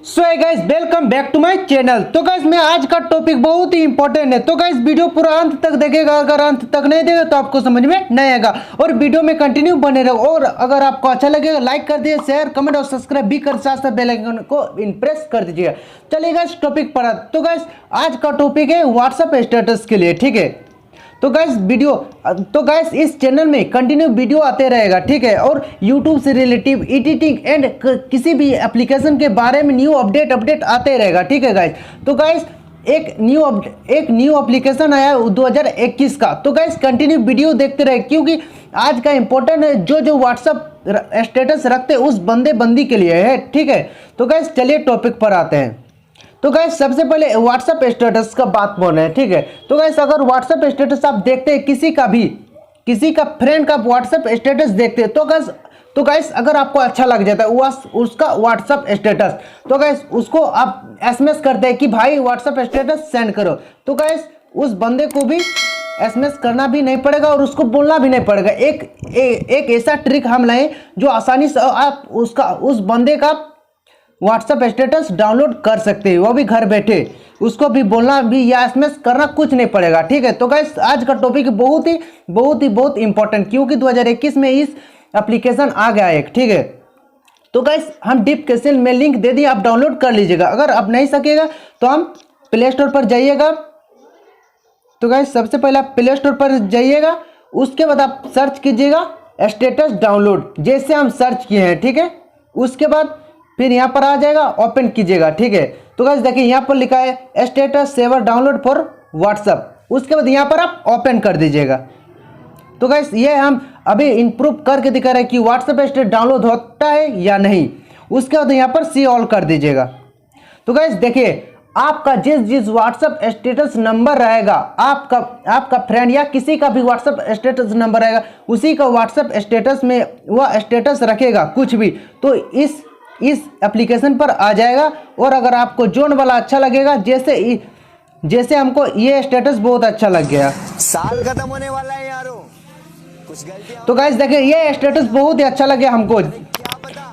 So guys welcome back to my channel. तो guys मैं आज का टॉपिक बहुत ही इंपॉर्टेंट है, तो गाइस वीडियो पूरा अंत तक देखिएगा। अगर अंत तक नहीं देगा तो आपको समझ में नहीं आएगा और वीडियो में कंटिन्यू बने रहो। और अगर आपको अच्छा लगेगा लाइक कर दीजिए, शेयर कमेंट और सब्सक्राइब भी कर, साथ साथ बेल आइकन को प्रेस कर दीजिएगा। चलिए गाइस टॉपिक पर। तो गाइस आज का टॉपिक है व्हाट्सएप स्टेटस के लिए, ठीक है। तो गाइस इस चैनल में कंटिन्यू वीडियो आते रहेगा, ठीक है। और यूट्यूब से रिलेटिव एडिटिंग एंड किसी भी एप्लीकेशन के बारे में न्यू अपडेट आते रहेगा, ठीक है गाइस। तो गाइस एक न्यू एप्लीकेशन आया 2021 का। तो गाइस कंटिन्यू वीडियो देखते रहे, क्योंकि आज का इंपॉर्टेंट है जो व्हाट्सएप स्टेटस रखते उस बंदी के लिए है, ठीक है। तो गाइस चलिए टॉपिक पर आते हैं। तो गाइस सबसे पहले व्हाट्सएप स्टेटस का बात बोल रहे हैं, ठीक है। तो गाइस अगर व्हाट्सएप स्टेटस आप देखते हैं, किसी का फ्रेंड का व्हाट्सएप स्टेटस देखते हैं, तो गाइस अगर आपको अच्छा लग जाता है उसका व्हाट्सएप स्टेटस, तो गाइस उसको आप एसएमएस करते हैं कि भाई व्हाट्सएप स्टेटस सेंड करो। तो गाइस उस बंदे को भी एसएमएस करना भी नहीं पड़ेगा और उसको बोलना भी नहीं पड़ेगा। एक ऐसा ट्रिक हम लाए जो आसानी से आप उस बंदे का व्हाट्सएप स्टेटस डाउनलोड कर सकते हैं, वो भी घर बैठे। उसको भी बोलना भी या एसएमएस करना कुछ नहीं पड़ेगा, ठीक है। तो गाइस आज का टॉपिक बहुत इंपॉर्टेंट, क्योंकि 2021 में इस एप्लीकेशन आ गया एक, ठीक है। तो गाइस हम डिस्क्रिप्शन में लिंक दे दिए, आप डाउनलोड कर लीजिएगा। अगर आप नहीं सकेगा तो हम प्ले स्टोर पर जाइएगा। तो गाइस सबसे पहले आप प्ले स्टोर पर जाइएगा, उसके बाद आप सर्च कीजिएगा स्टेटस डाउनलोड, जैसे हम सर्च किए हैं, ठीक है। उसके बाद फिर यहाँ पर आ जाएगा, ओपन कीजिएगा, ठीक है। तो गाइस देखिए यहाँ पर लिखा है status saver download for WhatsApp. उसके बाद यहाँ पर आप ओपन कर दीजिएगा। तो गाइस ये हम अभी इम्प्रूव करके दिखा रहे हैं कि व्हाट्सएप स्टेटस डाउनलोड होता है या नहीं। उसके बाद यहाँ पर सी ऑल कर दीजिएगा। तो गाइस देखिए आपका जिस व्हाट्सएप स्टेटस नंबर रहेगा, आपका फ्रेंड या किसी का भी व्हाट्सएप स्टेटस नंबर रहेगा, उसी का व्हाट्सएप स्टेटस में वह स्टेटस रखेगा कुछ भी, तो इस एप्लीकेशन पर आ जाएगा। और अगर आपको जोन वाला अच्छा लगेगा, जैसे हमको ये स्टेटस बहुत अच्छा लग गया। साल खत्म होने वाला है यारो, कुछ गलतियां। तो गाइस देखिए ये स्टेटस बहुत ही अच्छा लग गया हमको।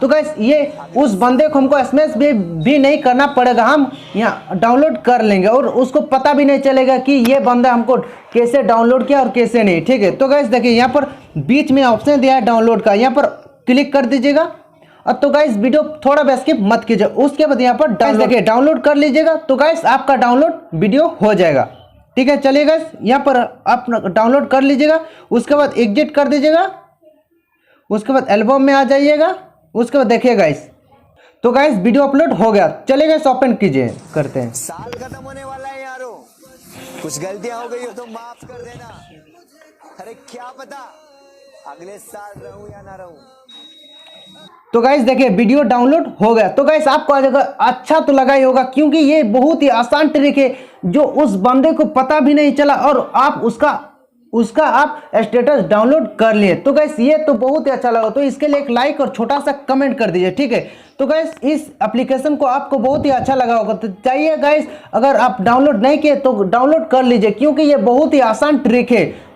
तो गाइस ये उस बंदे को हमको एसएमएस भी नहीं करना पड़ेगा, हम यहाँ डाउनलोड कर लेंगे और उसको पता भी नहीं चलेगा कि ये बंदा हमको कैसे डाउनलोड किया और कैसे नहीं, ठीक है। तो गाइस देखिए यहाँ पर बीच में ऑप्शन दिया है डाउनलोड का, यहाँ पर क्लिक कर दीजिएगा। अब तो गाइस वीडियो थोड़ा भी स्किप मत कीजिए। उसके बाद यहाँ पर डाउनलोड कर लीजिएगा। तो गाइस आपका डाउनलोड वीडियो हो जाएगा, ठीक है। चलिए गाइस यहाँ पर आप डाउनलोड कर लीजिएगा। उसके बाद एग्जिट कर दीजिएगा। उसके बाद एल्बम में आ जाइएगा। उसके बाद देखिए गाइस, तो गाइस वीडियो अपलोड हो गया। चलिए गाइस ओपन कीजिए, करते हैं। साल खत्म होने वाला है यारो, कुछ गलतियां हो गई हो तो माफ कर देना। अरे क्या पता अगले साल रहूं या ना रहूं। तो गाइस देखिए वीडियो डाउनलोड हो गया। तो गाइस आपको अच्छा तो लगा ही होगा, क्योंकि ये बहुत ही आसान ट्रिक है जो उस बंदे को पता भी नहीं चला और आप उसका आप स्टेटस डाउनलोड कर लिए। तो गाइस ये तो बहुत ही अच्छा लगा, तो इसके लिए एक लाइक और छोटा सा कमेंट कर दीजिए, ठीक है। तो गाइस इस एप्लीकेशन को आपको बहुत ही अच्छा लगा होगा, तो चाहिए गाइस अगर आप डाउनलोड नहीं किए तो डाउनलोड कर लीजिए, क्योंकि ये बहुत ही आसान ट्रिक है।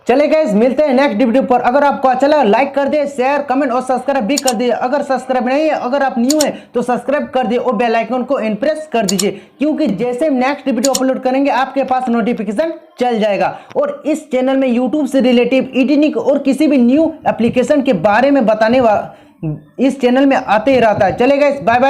चले गाइस मिलते हैं नेक्स्ट वीडियो पर। अगर आपको अच्छा लगा लाइक कर दिए, शेयर कमेंट और सब्सक्राइब भी कर दीजिए। अगर सब्सक्राइब नहीं है, अगर आप न्यू है तो सब्सक्राइब कर दिए और बेल आइकन को प्रेस कर दीजिए, क्योंकि जैसे हम नेक्स्ट वीडियो अपलोड करेंगे आपके पास नोटिफिकेशन चल जाएगा। और इस चैनल में यूट्यूब से रिलेटिव एडिटिंग और किसी भी न्यू एप्लीकेशन के बारे में बताने वाला इस चैनल में आते ही रहता है। चले गाइस बाय बाय।